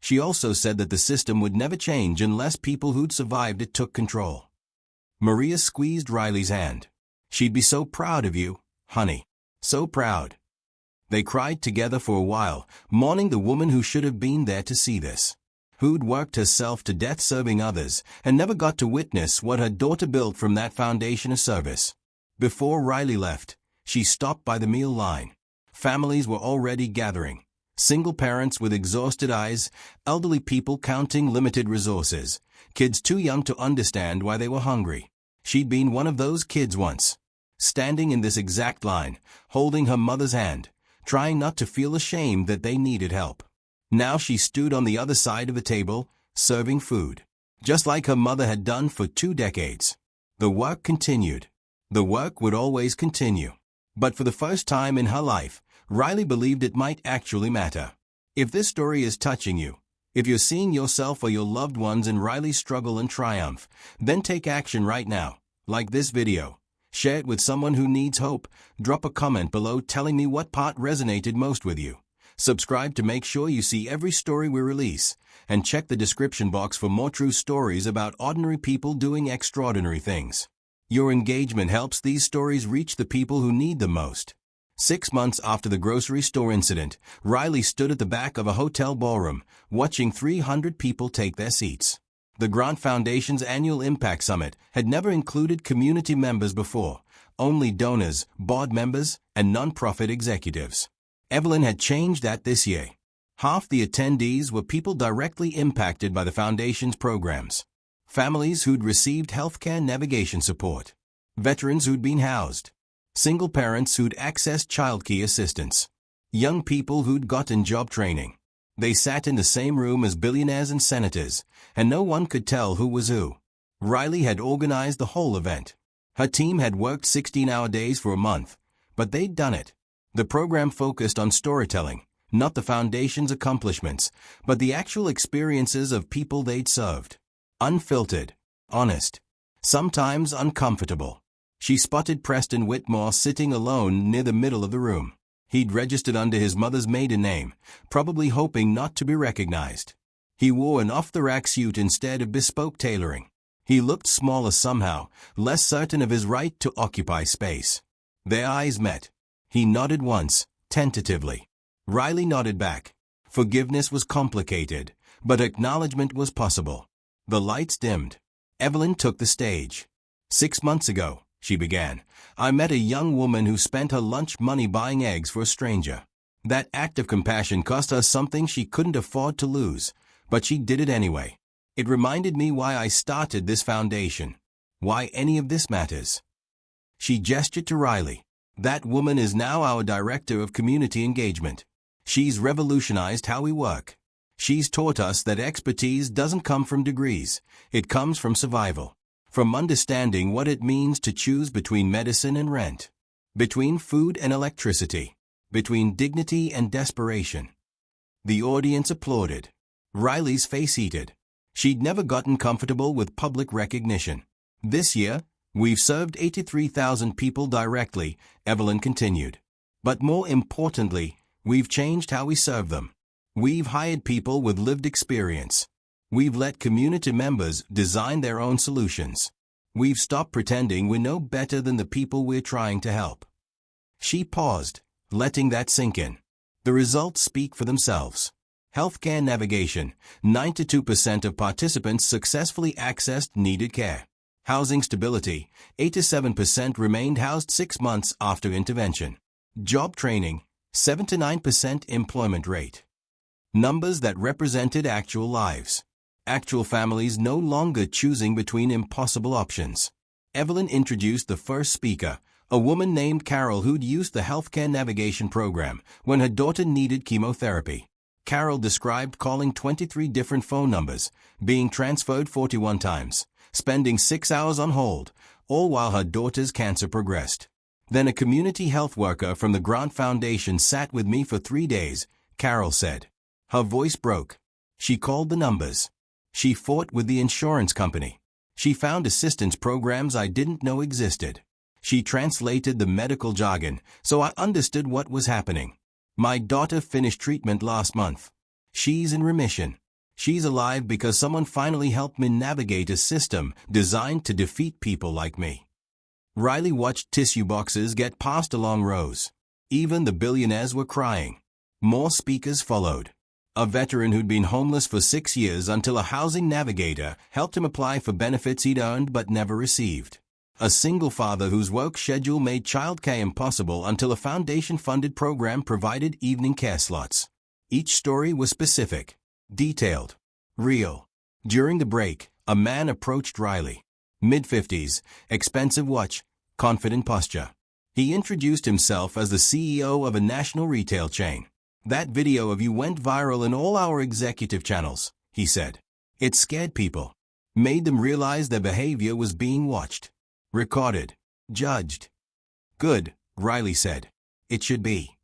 She also said that the system would never change unless people who'd survived it took control. Maria squeezed Riley's hand. She'd be so proud of you, honey. So proud. They cried together for a while, mourning the woman who should have been there to see this. Who'd worked herself to death serving others and never got to witness what her daughter built from that foundation of service. Before Riley left, she stopped by the meal line. Families were already gathering. Single parents with exhausted eyes, elderly people counting limited resources, kids too young to understand why they were hungry. She'd been one of those kids once. Standing in this exact line, holding her mother's hand, trying not to feel ashamed that they needed help. Now she stood on the other side of the table, serving food. Just like her mother had done for 2 decades. The work continued. The work would always continue. But for the first time in her life, Riley believed it might actually matter. If this story is touching you, if you're seeing yourself or your loved ones in Riley's struggle and triumph, then take action right now. Like this video. Share it with someone who needs hope. Drop a comment below telling me what part resonated most with you. Subscribe to make sure you see every story we release. And check the description box for more true stories about ordinary people doing extraordinary things. Your engagement helps these stories reach the people who need them most. 6 months after the grocery store incident, Riley stood at the back of a hotel ballroom, watching 300 people take their seats. The Grant Foundation's annual Impact Summit had never included community members before, only donors, board members, and nonprofit executives. Evelyn had changed that this year. Half the attendees were people directly impacted by the Foundation's programs. Families who'd received healthcare navigation support. Veterans who'd been housed. Single parents who'd accessed childcare assistance. Young people who'd gotten job training. They sat in the same room as billionaires and senators, and no one could tell who was who. Riley had organized the whole event. Her team had worked 16-hour days for a month, but they'd done it. The program focused on storytelling, not the Foundation's accomplishments, but the actual experiences of people they'd served. Unfiltered, honest, sometimes uncomfortable. She spotted Preston Whitmore sitting alone near the middle of the room. He'd registered under his mother's maiden name, probably hoping not to be recognized. He wore an off-the-rack suit instead of bespoke tailoring. He looked smaller somehow, less certain of his right to occupy space. Their eyes met. He nodded once, tentatively. Riley nodded back. Forgiveness was complicated, but acknowledgement was possible. The lights dimmed. Evelyn took the stage. 6 months ago, she began, I met a young woman who spent her lunch money buying eggs for a stranger. That act of compassion cost her something she couldn't afford to lose, but she did it anyway. It reminded me why I started this foundation, why any of this matters. She gestured to Riley. That woman is now our Director of Community Engagement. She's revolutionized how we work. She's taught us that expertise doesn't come from degrees, it comes from survival. From understanding what it means to choose between medicine and rent, between food and electricity, between dignity and desperation. The audience applauded. Riley's face heated. She'd never gotten comfortable with public recognition. This year, we've served 83,000 people directly, Evelyn continued. But more importantly, we've changed how we serve them. We've hired people with lived experience. We've let community members design their own solutions. We've stopped pretending we're no better than the people we're trying to help. She paused, letting that sink in. The results speak for themselves. Healthcare navigation, 92% of participants successfully accessed needed care. Housing stability, 87% remained housed 6 months after intervention. Job training, 7-9% employment rate. Numbers that represented actual lives. Actual families no longer choosing between impossible options. Evelyn introduced the first speaker, a woman named Carol who'd used the healthcare navigation program when her daughter needed chemotherapy. Carol described calling 23 different phone numbers, being transferred 41 times, spending 6 hours on hold, all while her daughter's cancer progressed. Then a community health worker from the Grant Foundation sat with me for 3 days, Carol said. Her voice broke. She called the numbers. She fought with the insurance company. She found assistance programs I didn't know existed. She translated the medical jargon, so I understood what was happening. My daughter finished treatment last month. She's in remission. She's alive because someone finally helped me navigate a system designed to defeat people like me. Riley watched tissue boxes get passed along rows. Even the billionaires were crying. More speakers followed. A veteran who'd been homeless for 6 years until a housing navigator helped him apply for benefits he'd earned but never received. A single father whose work schedule made childcare impossible until a foundation-funded program provided evening care slots. Each story was specific, detailed, real. During the break, a man approached Riley. Mid-50s, expensive watch, confident posture. He introduced himself as the CEO of a national retail chain. That video of you went viral in all our executive channels, he said. It scared people. Made them realize their behavior was being watched. Recorded. Judged. Good, Riley said. It should be.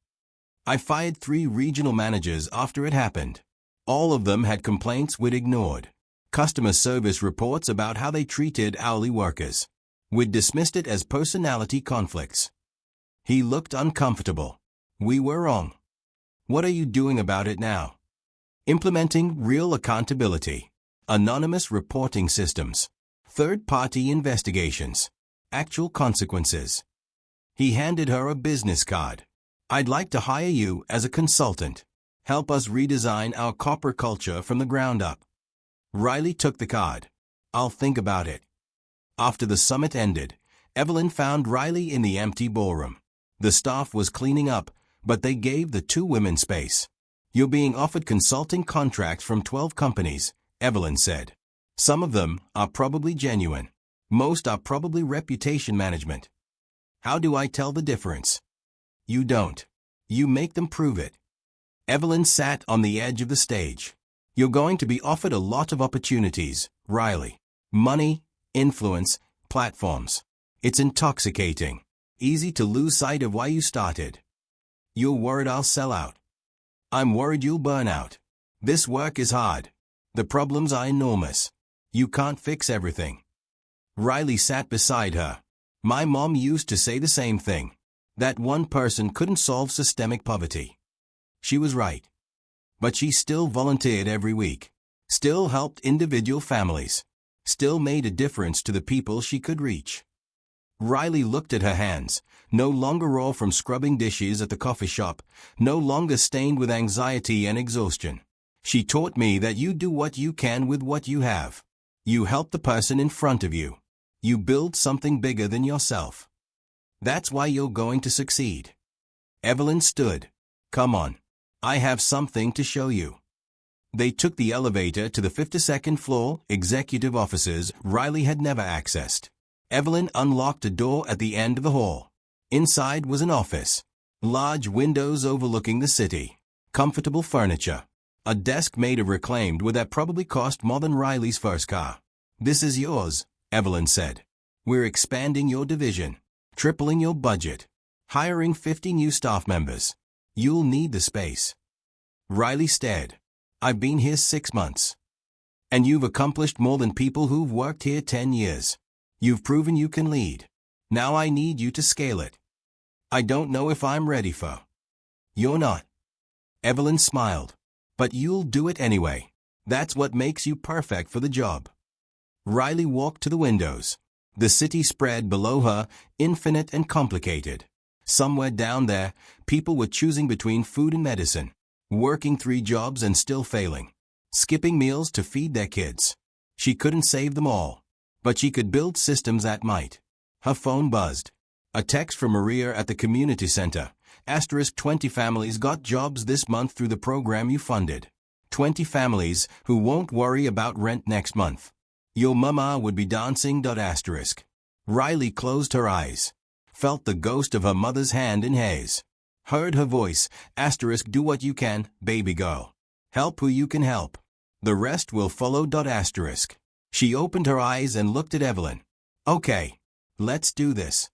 I fired 3 regional managers after it happened. All of them had complaints we'd ignored. Customer service reports about how they treated hourly workers. We'd dismissed it as personality conflicts. He looked uncomfortable. We were wrong. What are you doing about it now? Implementing real accountability. Anonymous reporting systems. Third-party investigations. Actual consequences. He handed her a business card. I'd like to hire you as a consultant. Help us redesign our copper culture from the ground up. Riley took the card. I'll think about it. After the summit ended, Evelyn found Riley in the empty ballroom. The staff was cleaning up, but they gave the two women space. You're being offered consulting contracts from 12 companies, Evelyn said. Some of them are probably genuine. Most are probably reputation management. How do I tell the difference? You don't. You make them prove it. Evelyn sat on the edge of the stage. You're going to be offered a lot of opportunities, Riley. Money, influence, platforms. It's intoxicating. Easy to lose sight of why you started. You're worried I'll sell out. I'm worried you'll burn out. This work is hard. The problems are enormous. You can't fix everything. Riley sat beside her. My mom used to say the same thing. That one person couldn't solve systemic poverty. She was right. But she still volunteered every week. Still helped individual families. Still made a difference to the people she could reach. Riley looked at her hands, no longer raw from scrubbing dishes at the coffee shop, no longer stained with anxiety and exhaustion. She taught me that you do what you can with what you have. You help the person in front of you. You build something bigger than yourself. That's why you're going to succeed. Evelyn stood. Come on. I have something to show you. They took the elevator to the 52nd floor executive offices Riley had never accessed. Evelyn unlocked a door at the end of the hall. Inside was an office. Large windows overlooking the city. Comfortable furniture. A desk made of reclaimed wood that probably cost more than Riley's first car. This is yours, Evelyn said. We're expanding your division. Tripling your budget. Hiring 50 new staff members. You'll need the space. Riley stared. I've been here 6 months. And you've accomplished more than people who've worked here 10 years. You've proven you can lead. Now I need you to scale it. I don't know if I'm ready for. You're not. Evelyn smiled. But you'll do it anyway. That's what makes you perfect for the job. Riley walked to the windows. The city spread below her, infinite and complicated. Somewhere down there, people were choosing between food and medicine. Working 3 jobs and still failing. Skipping meals to feed their kids. She couldn't save them all. But she could build systems that might. Her phone buzzed. A text from Maria at the community center. *20 families got jobs this month through the program you funded. 20 families who won't worry about rent next month. Your mama would be dancing. Riley closed her eyes. Felt the ghost of her mother's hand in his. Heard her voice. Do what you can, baby girl. Help who you can help. The rest will follow. She opened her eyes and looked at Evelyn. Okay. Let's do this.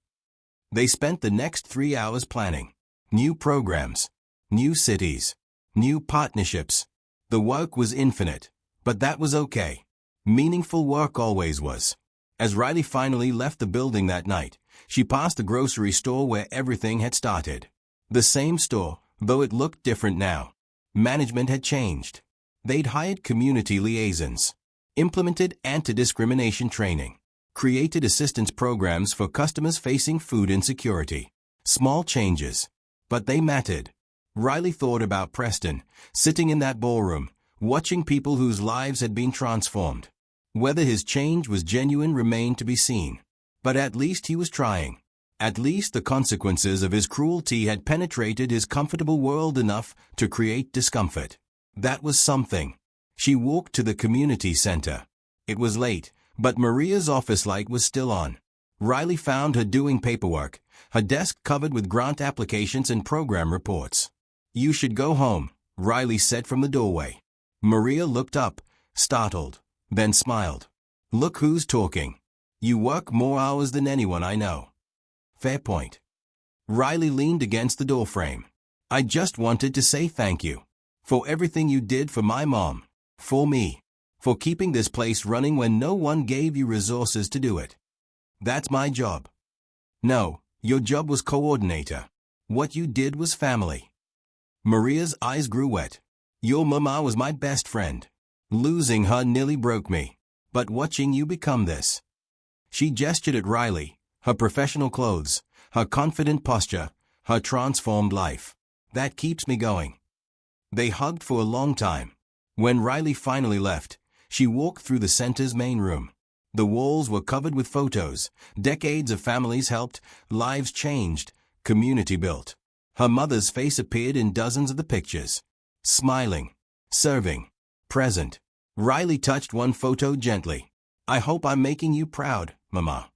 They spent the next 3 hours planning. New programs. New cities. New partnerships. The work was infinite. But that was okay. Meaningful work always was. As Riley finally left the building that night, she passed the grocery store where everything had started. The same store, though it looked different now. Management had changed. They'd hired community liaisons. Implemented anti-discrimination training. Created assistance programs for customers facing food insecurity. Small changes. But they mattered. Riley thought about Preston, sitting in that ballroom, watching people whose lives had been transformed. Whether his change was genuine remained to be seen. But at least he was trying. At least the consequences of his cruelty had penetrated his comfortable world enough to create discomfort. That was something. She walked to the community center. It was late, but Maria's office light was still on. Riley found her doing paperwork, her desk covered with grant applications and program reports. You should go home, Riley said from the doorway. Maria looked up, startled, then smiled. Look who's talking. You work more hours than anyone I know. Fair point. Riley leaned against the doorframe. I just wanted to say thank you. For everything you did for my mom. For me. For keeping this place running when no one gave you resources to do it. That's my job. No, your job was coordinator. What you did was family. Maria's eyes grew wet. Your mama was my best friend. Losing her nearly broke me. But watching you become this. She gestured at Riley, her professional clothes, her confident posture, her transformed life. That keeps me going. They hugged for a long time. When Riley finally left, she walked through the center's main room. The walls were covered with photos. Decades of families helped, lives changed, community built. Her mother's face appeared in dozens of the pictures. Smiling, serving, present. Riley touched one photo gently. "I hope I'm making you proud, Mama."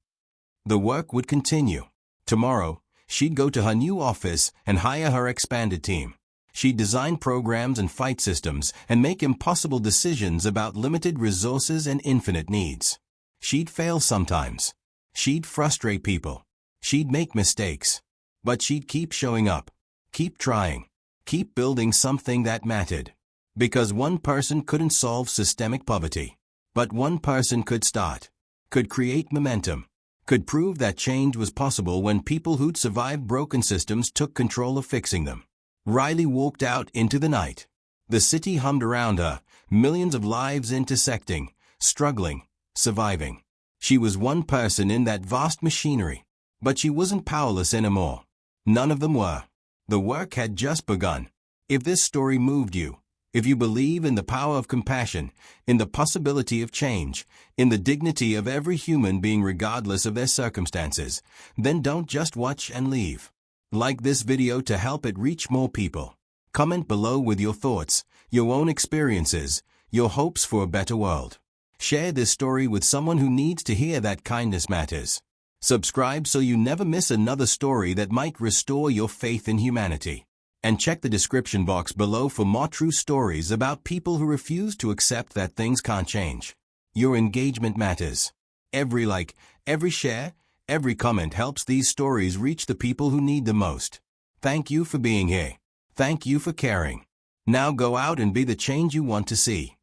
The work would continue. Tomorrow, she'd go to her new office and hire her expanded team. She'd design programs and fight systems and make impossible decisions about limited resources and infinite needs. She'd fail sometimes. She'd frustrate people. She'd make mistakes. But she'd keep showing up, keep trying, keep building something that mattered. Because one person couldn't solve systemic poverty. But one person could start, could create momentum, could prove that change was possible when people who'd survived broken systems took control of fixing them. Riley walked out into the night. The city hummed around her, millions of lives intersecting, struggling, surviving. She was one person in that vast machinery. But she wasn't powerless anymore. None of them were. The work had just begun. If this story moved you, if you believe in the power of compassion, in the possibility of change, in the dignity of every human being regardless of their circumstances, then don't just watch and leave. Like this video to help it reach more people. Comment below with your thoughts, your own experiences, your hopes for a better world. Share this story with someone who needs to hear that kindness matters. Subscribe so you never miss another story that might restore your faith in humanity. And check the description box below for more true stories about people who refuse to accept that things can't change. Your engagement matters. Every like, every share, every comment helps these stories reach the people who need them most. Thank you for being here. Thank you for caring. Now go out and be the change you want to see.